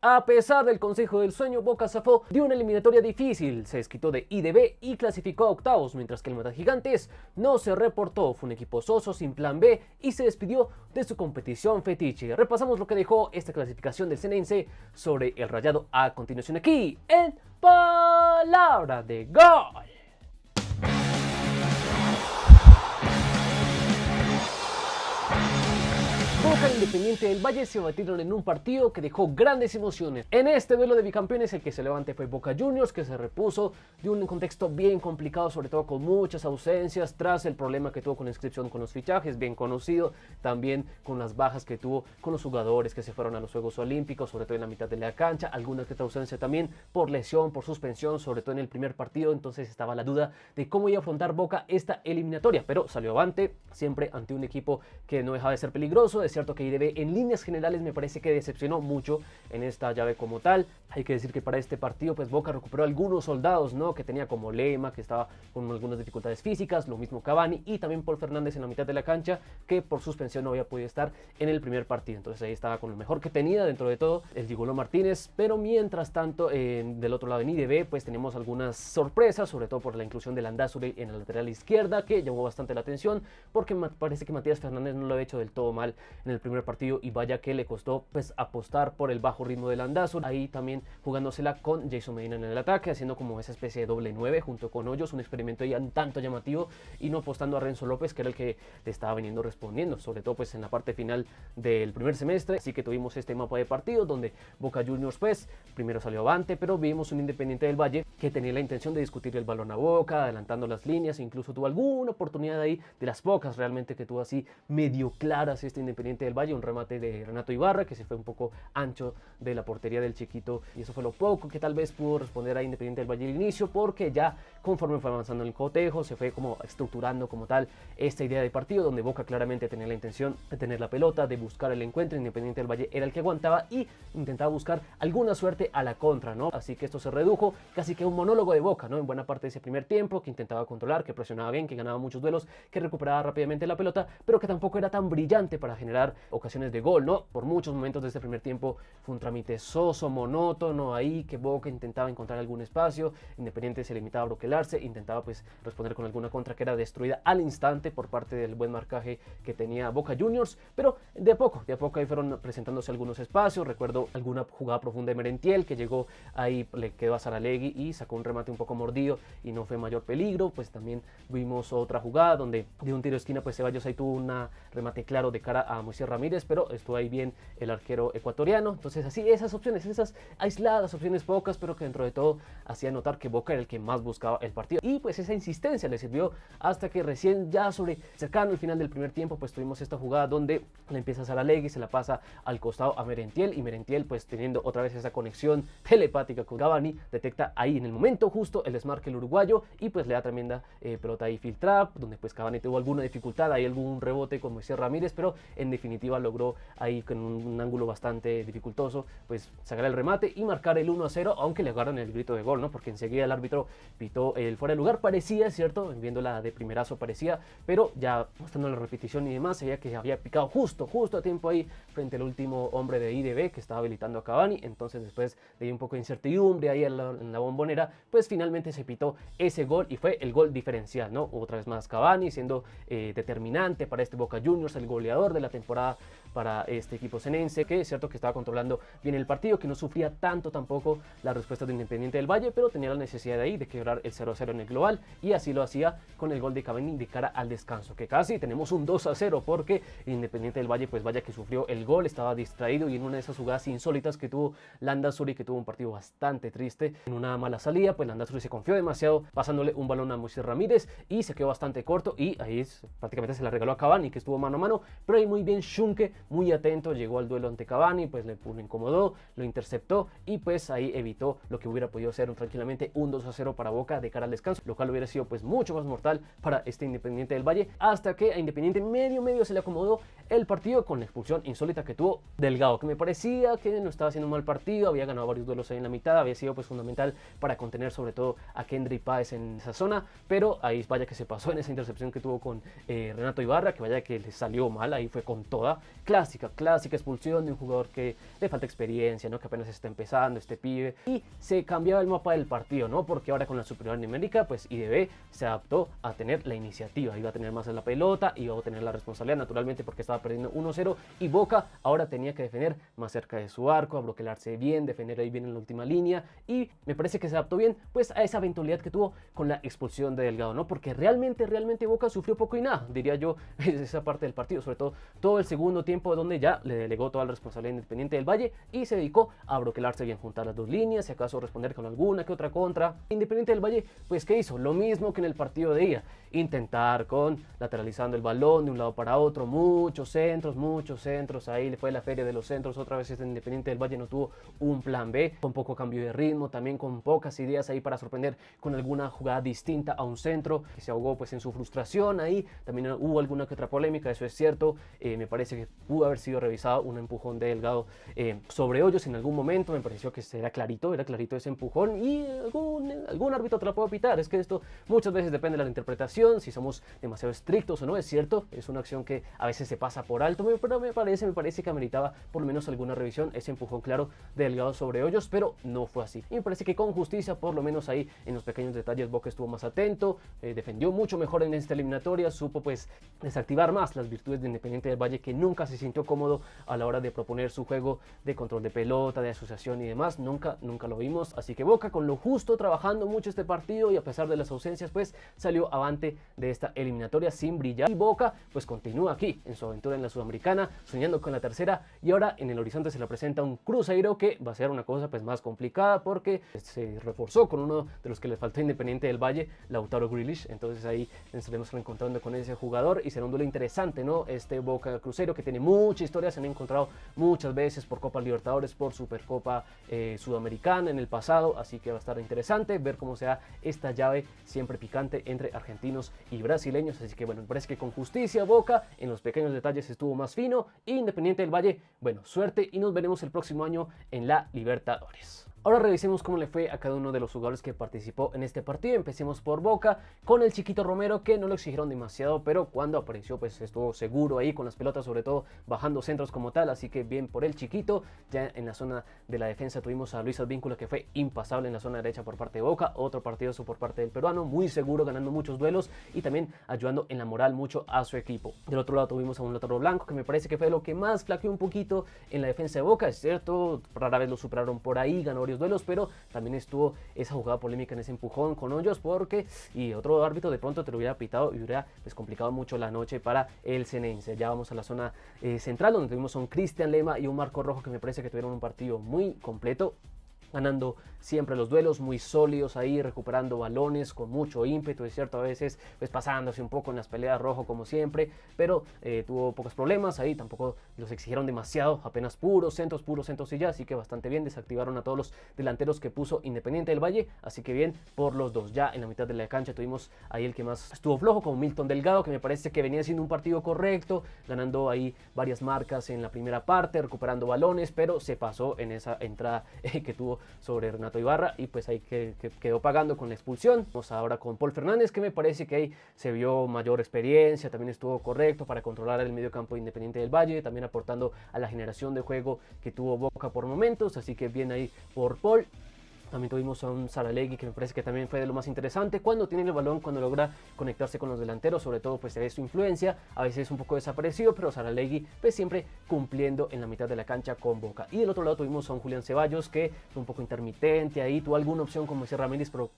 A pesar del consejo del sueño, Boca zafó de una eliminatoria difícil, se desquitó de IDB y clasificó a octavos, mientras que el Matagigantes no se reportó, fue un equipo soso sin plan B y se despidió de su competición fetiche. Repasamos lo que dejó esta clasificación del Xenense sobre el Rayado a continuación aquí en Palabra de Gol. Boca e Independiente del Valle se batieron en un partido que dejó grandes emociones. En este duelo de bicampeones el que se levante fue Boca Juniors, que se repuso de un contexto bien complicado, sobre todo con muchas ausencias tras el problema que tuvo con la inscripción con los fichajes, bien conocido, también con las bajas que tuvo con los jugadores que se fueron a los Juegos Olímpicos, sobre todo en la mitad de la cancha, alguna que otra ausencia también por lesión, por suspensión, sobre todo en el primer partido, entonces estaba la duda de cómo iba a afrontar Boca esta eliminatoria, pero salió avante, siempre ante un equipo que no dejaba de ser peligroso. Es cierto que IDB en líneas generales me parece que decepcionó mucho en esta llave como tal. Hay que decir que para este partido pues Boca recuperó algunos soldados, ¿no?, que tenía como Lema, que estaba con algunas dificultades físicas, lo mismo Cavani y también Paul Fernández en la mitad de la cancha, que por suspensión no había podido estar en el primer partido. Entonces ahí estaba con lo mejor que tenía dentro de todo el Gigolo Martínez, pero mientras tanto del otro lado en IDB pues tenemos algunas sorpresas, sobre todo por la inclusión de Landázuri en la lateral izquierda, que llamó bastante la atención porque me parece que Matías Fernández no lo había hecho del todo mal en el primer partido y vaya que le costó pues apostar por el bajo ritmo de Landázuri, ahí también jugándosela con Jason Medina en el ataque, haciendo como esa especie de doble 9 junto con Hoyos, un experimento ya un tanto llamativo y no apostando a Renzo López, que era el que le estaba viniendo respondiendo, sobre todo pues en la parte final del primer semestre. Así que tuvimos este mapa de partido donde Boca Juniors pues primero salió avante, pero vimos un Independiente del Valle que tenía la intención de discutir el balón a Boca, adelantando las líneas, e incluso tuvo alguna oportunidad ahí, de las pocas realmente que tuvo así medio claras este Independiente del Valle, un remate de Renato Ibarra que se fue un poco ancho de la portería del chiquito, y eso fue lo poco que tal vez pudo responder a Independiente del Valle al inicio, porque ya conforme fue avanzando en el cotejo se fue como estructurando como tal esta idea de partido, donde Boca claramente tenía la intención de tener la pelota, de buscar el encuentro. Independiente del Valle era el que aguantaba y intentaba buscar alguna suerte a la contra, ¿no? Así que esto se redujo casi que a un monólogo de Boca, ¿no?, en buena parte de ese primer tiempo, que intentaba controlar, que presionaba bien, que ganaba muchos duelos, que recuperaba rápidamente la pelota, pero que tampoco era tan brillante para generar ocasiones de gol, ¿no? Por muchos momentos de este primer tiempo fue un trámite soso, monótono, ahí que Boca intentaba encontrar algún espacio, Independiente se limitaba a bloquearse, intentaba pues responder con alguna contra que era destruida al instante por parte del buen marcaje que tenía Boca Juniors, pero de a poco ahí fueron presentándose algunos espacios. Recuerdo alguna jugada profunda de Merentiel que llegó ahí, le quedó a Saralegui y sacó un remate un poco mordido y no fue mayor peligro. Pues también vimos otra jugada donde de un tiro de esquina pues Ceballos ahí tuvo un remate claro de cara a Moisés Ramírez, pero estuvo ahí bien el arquero ecuatoriano. Entonces así esas opciones, esas aisladas opciones pocas, pero que dentro de todo hacía notar que Boca era el que más buscaba el partido, y pues esa insistencia le sirvió hasta que recién ya sobre cercano al final del primer tiempo pues tuvimos esta jugada donde le empieza a Saralegui, se la pasa al costado a Merentiel, y Merentiel pues teniendo otra vez esa conexión telepática con Cavani, detecta ahí en el momento justo el desmarque el uruguayo y pues le da tremenda pelota ahí filtrada, donde pues Cavani tuvo alguna dificultad, ahí algún rebote con Moisés Ramírez, pero en definitiva logró ahí con un ángulo bastante dificultoso pues sacar el remate y marcar el 1-0, aunque le agarran el grito de gol, ¿no?, porque enseguida el árbitro pitó el fuera de lugar. Parecía, cierto, viéndola de primerazo parecía, pero ya mostrando la repetición y demás, se veía que había picado justo a tiempo ahí frente al último hombre de IDB que estaba habilitando a Cavani. Entonces después de un poco de incertidumbre ahí en la Bombonera, pues finalmente se pitó ese gol y fue el gol diferencial, ¿no? Otra vez más Cavani siendo determinante para este Boca Juniors, el goleador de la temporada para este equipo xenense, que es cierto que estaba controlando bien el partido, que no sufría tanto tampoco la respuesta de Independiente del Valle, pero tenía la necesidad de ahí de quebrar el 0-0 en el global, y así lo hacía con el gol de Cavani de cara al descanso, que casi tenemos un 2-0 porque Independiente del Valle pues vaya que sufrió el gol, estaba distraído y en una de esas jugadas insólitas que tuvo Landázuri, que tuvo un partido bastante triste, en una mala salida pues Landázuri se confió demasiado pasándole un balón a Moisés Ramírez y se quedó bastante corto, y ahí prácticamente se la regaló a Cavani, que estuvo mano a mano, pero ahí muy bien Schunke, muy atento, llegó al duelo ante Cavani, pues lo incomodó, lo interceptó y pues ahí evitó lo que hubiera podido ser tranquilamente un 2-0 para Boca de cara al descanso, lo cual hubiera sido pues mucho más mortal para este Independiente del Valle, hasta que a Independiente medio se le acomodó el partido con la expulsión insólita que tuvo Delgado, que me parecía que no estaba haciendo un mal partido, había ganado varios duelos ahí en la mitad, había sido pues fundamental para contener sobre todo a Kendry Páez en esa zona, pero ahí vaya que se pasó en esa intercepción que tuvo con Renato Ibarra, que vaya que le salió mal, ahí fue con toda, clásica expulsión de un jugador que le falta experiencia, ¿no? Que apenas está empezando, este pibe, y se cambiaba el mapa del partido, ¿no? Porque ahora con la superioridad numérica, pues IDB se adaptó a tener la iniciativa, iba a tener más en la pelota, iba a tener la responsabilidad naturalmente porque estaba perdiendo 1-0, y Boca ahora tenía que defender más cerca de su arco, a bloquearse bien, defender ahí bien en la última línea, y me parece que se adaptó bien pues a esa eventualidad que tuvo con la expulsión de Delgado, ¿no? Porque realmente Boca sufrió poco y nada, diría yo, esa parte del partido, sobre todo el segundo tiempo, donde ya le delegó toda la responsabilidad a Independiente del Valle y se dedicó a bloquearse bien, juntar las dos líneas, si acaso responder con alguna que otra contra. Independiente del Valle, pues ¿qué hizo? Lo mismo que en el partido de ida, intentar con lateralizando el balón de un lado para otro, muchos centros, ahí le fue la feria de los centros, otra vez este Independiente del Valle no tuvo un plan B, con poco cambio de ritmo, también con pocas ideas ahí para sorprender con alguna jugada distinta a un centro, que se ahogó pues en su frustración ahí, también hubo alguna que otra polémica, eso es cierto, me parece que pudo haber sido revisado un empujón de Delgado sobre Hoyos en algún momento, me pareció que era clarito ese empujón, y algún árbitro te lo puede pitar, es que esto muchas veces depende de la interpretación, si somos demasiado estrictos o no, es cierto, es una acción que a veces se pasa por alto, pero me parece que ameritaba por lo menos alguna revisión, ese empujón claro de Delgado sobre Hoyos, pero no fue así, y me parece que con justicia, por lo menos ahí en los pequeños detalles, Boca estuvo más atento, defendió mucho mejor en esta eliminatoria, supo pues desactivar más las virtudes de Independiente del Valle, que nunca se sintió cómodo a la hora de proponer su juego de control de pelota, de asociación y demás, nunca lo vimos, así que Boca con lo justo, trabajando mucho este partido y a pesar de las ausencias pues salió avante de esta eliminatoria sin brillar, y Boca pues continúa aquí en su aventura en la Sudamericana, soñando con la tercera, y ahora en el horizonte se le presenta un Cruzeiro que va a ser una cosa pues más complicada porque se reforzó con uno de los que le faltó Independiente del Valle, Lautaro Grealish, entonces ahí nos estaremos reencontrando con ese jugador y será un duelo interesante, ¿no? Este Boca Cruzeiro que tiene mucha historia, se han encontrado muchas veces por Copa Libertadores, por Supercopa Sudamericana en el pasado, así que va a estar interesante ver cómo se da esta llave siempre picante entre argentinos y brasileños, así que bueno, me parece que con justicia Boca en los pequeños detalles estuvo más fino, y Independiente del Valle, bueno, suerte y nos veremos el próximo año en la Libertadores. Ahora revisemos cómo le fue a cada uno de los jugadores que participó en este partido. Empecemos por Boca, con el Chiquito Romero, que no lo exigieron demasiado, pero cuando apareció pues estuvo seguro ahí con las pelotas, sobre todo bajando centros como tal, así que bien por el Chiquito. Ya en la zona de la defensa tuvimos a Luis Advíncula, que fue impasable en la zona derecha por parte de Boca, otro partidazo por parte del peruano, muy seguro, ganando muchos duelos y también ayudando en la moral mucho a su equipo. Del otro lado tuvimos a un Lautaro Blanco, que me parece que fue lo que más flaqueó un poquito en la defensa de Boca, es cierto, rara vez lo superaron por ahí, ganó duelos, pero también estuvo esa jugada polémica en ese empujón con Hoyos, porque y otro árbitro de pronto te lo hubiera pitado y hubiera pues complicado mucho la noche para el Ceneice. Ya vamos a la zona central, donde tuvimos a un Cristian Lema y un Marco Rojo, que me parece que tuvieron un partido muy completo, ganando siempre los duelos, muy sólidos ahí, recuperando balones con mucho ímpetu, es cierto, a veces pues pasándose un poco en las peleas, Rojo como siempre, pero tuvo pocos problemas ahí, tampoco los exigieron demasiado, apenas puros centros y ya, así que bastante bien, desactivaron a todos los delanteros que puso Independiente del Valle, así que bien por los dos. Ya en la mitad de la cancha tuvimos ahí el que más estuvo flojo, como Milton Delgado, que me parece que venía haciendo un partido correcto, ganando ahí varias marcas en la primera parte, recuperando balones, pero se pasó en esa entrada que tuvo sobre Renato Ibarra, y pues ahí quedó pagando con la expulsión. Vamos ahora con Paul Fernández, que me parece que ahí se vio mayor experiencia, también estuvo correcto para controlar el medio campo Independiente del Valle, también aportando a la generación de juego que tuvo Boca por momentos, así que bien ahí por Paul. También tuvimos a un Saralegui, que me parece que también fue de lo más interesante cuando tiene el balón, cuando logra conectarse con los delanteros, sobre todo pues se ve su influencia, a veces un poco desaparecido, pero Saralegui pues siempre cumpliendo en la mitad de la cancha con Boca. Y del otro lado tuvimos a un Julián Ceballos, que fue un poco intermitente ahí, tuvo alguna opción como decía Ramírez, pero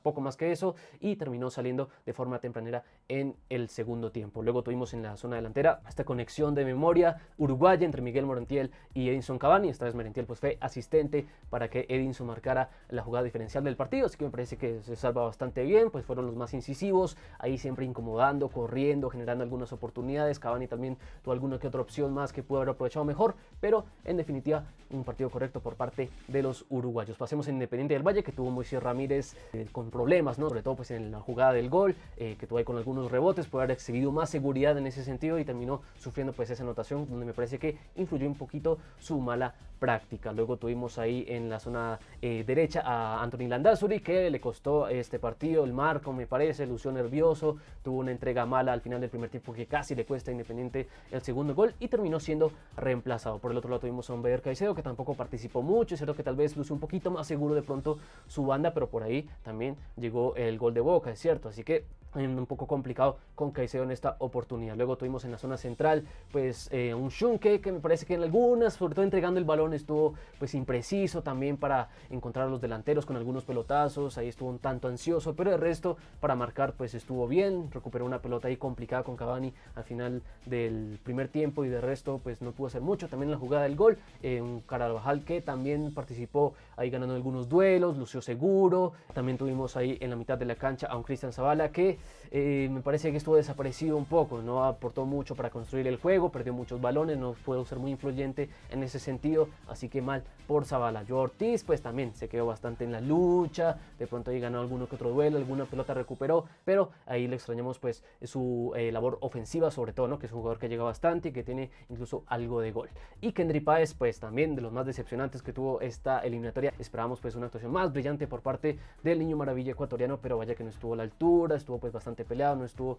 poco más que eso, y terminó saliendo de forma tempranera en el segundo tiempo. Luego tuvimos en la zona delantera esta conexión de memoria uruguaya entre Miguel Merentiel y Edinson Cavani. Esta vez Merentiel pues fue asistente para que Edinson marcara la jugada diferencial del partido, así que me parece que se salva bastante bien, pues fueron los más incisivos, ahí siempre incomodando, corriendo, generando algunas oportunidades. Cavani también tuvo alguna que otra opción más que pudo haber aprovechado mejor, pero en definitiva un partido correcto por parte de los uruguayos. Pasemos en Independiente del Valle, que tuvo Moisés Ramírez con problemas, ¿no? Sobre todo pues en la jugada del gol, que tuvo ahí con algunos rebotes, puede haber exhibido más seguridad en ese sentido y terminó sufriendo pues esa anotación, donde me parece que influyó un poquito su mala práctica. Luego tuvimos ahí en la zona derecha derecha a Anthony Landázuri, que le costó este partido, el marco me parece, lució nervioso, tuvo una entrega mala al final del primer tiempo que casi le cuesta a Independiente el segundo gol y terminó siendo reemplazado. Por el otro lado tuvimos a un Beder Caicedo que tampoco participó mucho, es cierto que tal vez lució un poquito más seguro de pronto su banda, pero por ahí también llegó el gol de Boca, es cierto, así que un poco complicado con Caicedo en esta oportunidad. Luego tuvimos en la zona central pues un Schunke que me parece que en algunas, sobre todo entregando el balón, estuvo pues impreciso también para encontrar a los delanteros con algunos pelotazos, ahí estuvo un tanto ansioso, pero el resto para marcar pues estuvo bien, recuperó una pelota ahí complicada con Cavani al final del primer tiempo y de resto pues no pudo hacer mucho. También en la jugada del gol, un Carvajal que también participó ahí ganando algunos duelos, lució seguro. También tuvimos ahí en la mitad de la cancha a un Cristian Zavala que me parece que estuvo desaparecido un poco, no aportó mucho para construir el juego, perdió muchos balones, no pudo ser muy influyente en ese sentido, así que mal por Zavala. Joao Ortiz pues también se quedó bastante en la lucha, de pronto ahí ganó alguno que otro duelo, alguna pelota recuperó, pero ahí le extrañamos pues su labor ofensiva sobre todo, ¿no? Que es un jugador que llega bastante y que tiene incluso algo de gol. Y Kendry Páez pues también de los más decepcionantes que tuvo esta eliminatoria, esperábamos pues una actuación más brillante por parte del niño maravilla ecuatoriano, pero vaya que no estuvo a la altura, estuvo pues bastante peleado, no estuvo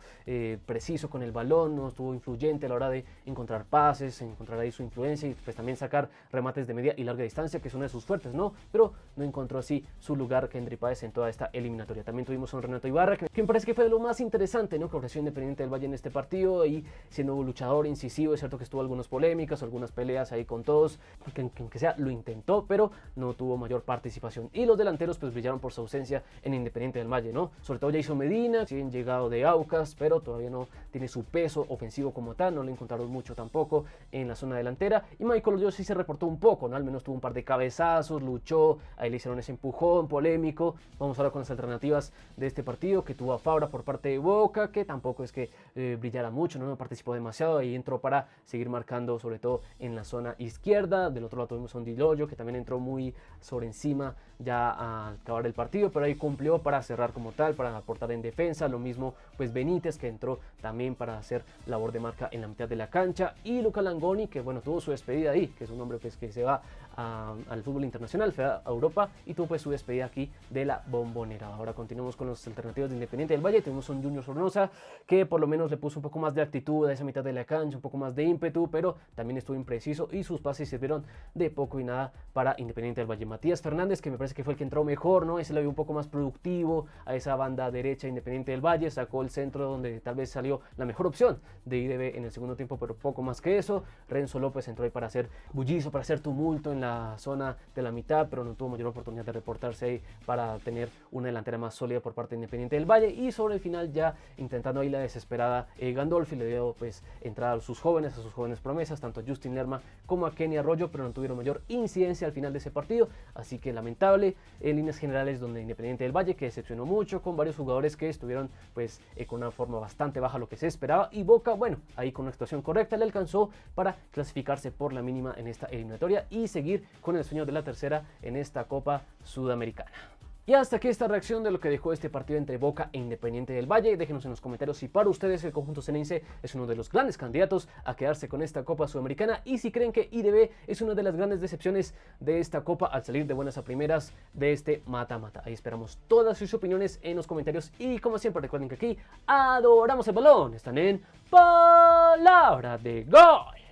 preciso con el balón, no estuvo influyente a la hora de encontrar pases, encontrar ahí su influencia y pues también sacar remates de media y larga distancia, que es una de sus fuertes, ¿no? Pero no encontró así su lugar Kendry Páez en toda esta eliminatoria. También tuvimos a un Renato Ibarra, que me parece que fue de lo más interesante, ¿no? Que ofreció Independiente del Valle en este partido, y siendo un luchador incisivo, es cierto que estuvo algunas polémicas, algunas peleas ahí con todos, que aunque sea lo intentó, pero no tuvo mayor participación. Y los delanteros pues brillaron por su ausencia en Independiente del Valle, ¿no? Sobre todo Jason Medina, bien llegado de Aucas, pero todavía no tiene su peso ofensivo como tal, no le encontraron mucho tampoco en la zona delantera. Y Michael Hoyos sí se reportó un poco, ¿no? Al menos tuvo un par de cabezazos, luchó, ahí le hicieron ese empujón polémico. Vamos ahora con las alternativas de este partido, que tuvo a Fabra por parte de Boca, que tampoco es que brillara mucho, no participó demasiado, ahí entró para seguir marcando sobre todo en la zona izquierda. Del otro lado tuvimos a un Di Loyo, que también entró muy sobre encima ya a acabar el partido, pero ahí cumplió para cerrar como tal, para aportar en defensa. Lo mismo pues Benítez, que entró también para hacer labor de marca en la mitad de la cancha, y Luca Langoni, que bueno, tuvo su despedida ahí, que es un hombre pues que se va al fútbol internacional, fue a Europa y tuvo pues su despedida aquí de la Bombonera. Ahora continuamos con los alternativos de Independiente del Valle. Tenemos un Junior Sornosa que por lo menos le puso un poco más de actitud a esa mitad de la cancha, un poco más de ímpetu, pero también estuvo impreciso y sus pases sirvieron de poco y nada para Independiente del Valle. Matías Fernández, que me parece que fue el que entró mejor, ¿no? Ese lo vio un poco más productivo a esa banda derecha Independiente del Valle, sacó el centro donde tal vez salió la mejor opción de IDB en el segundo tiempo, pero poco más que eso. Renzo López entró ahí para hacer bullizo, para hacer tumulto en la zona de la mitad, pero no tuvo mayor oportunidad de reportarse ahí para tener una delantera más sólida por parte de Independiente del Valle. Y sobre el final, ya intentando ahí la desesperada, Gandolfi le dio pues entrada a sus jóvenes promesas, tanto a Justin Lerma como a Kenny Arroyo, pero no tuvieron mayor incidencia al final de ese partido, así que lamentable en líneas generales, donde Independiente del Valle, que decepcionó mucho con varios jugadores que estuvieron pues con una forma bastante baja, lo que se esperaba, y Boca, bueno, ahí con una actuación correcta le alcanzó para clasificarse por la mínima en esta eliminatoria y seguir con el sueño de la tercera en esta Copa Sudamericana. Y hasta aquí esta reacción de lo que dejó este partido entre Boca e Independiente del Valle. Déjenos en los comentarios si para ustedes el conjunto ceneice es uno de los grandes candidatos a quedarse con esta Copa Sudamericana, y si creen que IDB es una de las grandes decepciones de esta Copa al salir de buenas a primeras de este mata-mata. Ahí esperamos todas sus opiniones en los comentarios, y como siempre recuerden que aquí adoramos el balón. Están en Palabra de Gol.